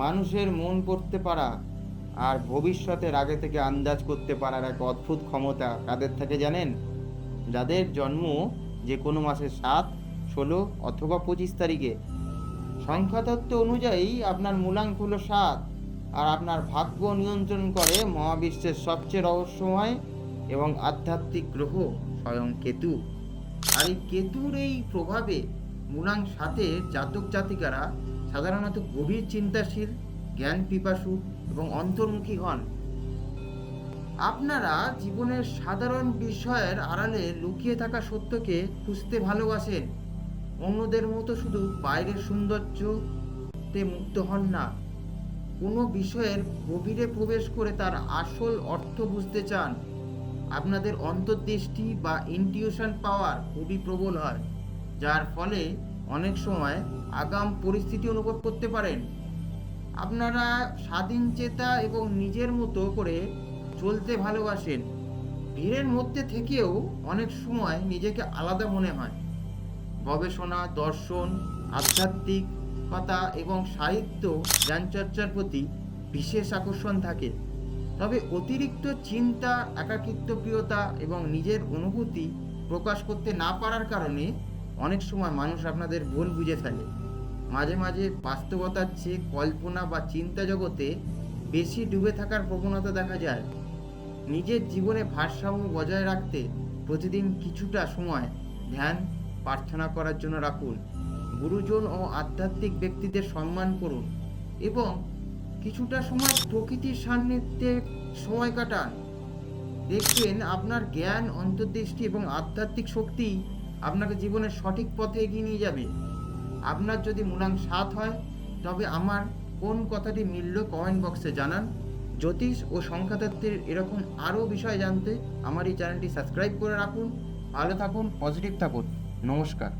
মানুষের মন পড়তে পারা আর ভবিষ্যতের আগে থেকে আন্দাজ করতে পারার এক অদ্ভুত ক্ষমতা কাদের থাকে জানেন? যাদের জন্ম যে কোনো মাসের 7, 16 অথবা 25 তারিখে। সংখ্যাতত্ত্ব অনুযায়ী আপনার মূলাঙ্ক হলো 7, আর আপনার ভাগ্য নিয়ন্ত্রণ করে মহাবিশ্বের সবচেয়ে রহস্যময় এবং আধ্যাত্মিক গ্রহ স্বয়ং কেতু। আর এই কেতুর এই প্রভাবে মূলাঙ্ক 7-এর জাতক জাতিকারা সাধারণত গভীর চিন্তাশীল, জ্ঞান পিপাসু এবং অন্তর্মুখী হন। আপনারা জীবনের সাধারণ বিষয়ের আড়ালে লুকিয়ে থাকা সত্যকে খুঁজতে ভালোবাসেন। অন্যদের মতো শুধু বাইরের সৌন্দর্যতে মুগ্ধ হন না, কোনো বিষয়ের গভীরে প্রবেশ করে তার আসল অর্থ বুঝতে চান। আপনাদের অন্তর্দৃষ্টি বা ইনটিউশন পাওয়ার খুবই প্রবল হয়, যার ফলে অনেক সময় আগাম পরিস্থিতি অনুভব করতে পারেন। আপনারা স্বাধীন চেতা এবং নিজের মতো করে চলতে ভালোবাসেন। ভিড়ের মধ্যে থেকেও অনেক সময় নিজেকে আলাদা মনে হয়। গবেষণা, দর্শন, আধ্যাত্মিকতা এবং সাহিত্য জ্ঞানচর্চার প্রতি বিশেষ আকর্ষণ থাকে। তবে অতিরিক্ত চিন্তা, একাকিত্বপ্রিয়তা এবং নিজের অনুভূতি প্রকাশ করতে না পারার কারণে অনেক সময় মানুষ আপনাদের ভুল বুঝে ফেলে। মাঝে মাঝে বাস্তবতার চেয়ে কল্পনা বা চিন্তা জগতে বেশি ডুবে থাকার প্রবণতা দেখা যায়। নিজের জীবনে ভারসাম্য বজায় রাখতে প্রতিদিন কিছুটা সময় ধ্যান, প্রার্থনা করার জন্য রাখুন। গুরুজন ও আধ্যাত্মিক ব্যক্তিদের সম্মান করুন এবং কিছুটা সময় প্রকৃতির সান্নিধ্যে সময় কাটান। দেখবেন আপনার জ্ঞান, অন্তর্দৃষ্টি এবং আধ্যাত্মিক শক্তি আপনাকে জীবনের সঠিক পথে এগিয়ে নিয়ে যাবে। আপনার যদি মূলাঙ্ক 7 হয়, তবে আমার কোন কথাটি মিলল কমেন্ট বক্সে জানান। জ্যোতিষ ও সংখ্যাতত্ত্বের এরকম আরও বিষয় জানতে আমার এই চ্যানেলটি সাবস্ক্রাইব করে রাখুন। ভালো থাকুন, পজিটিভ থাকুন। নমস্কার।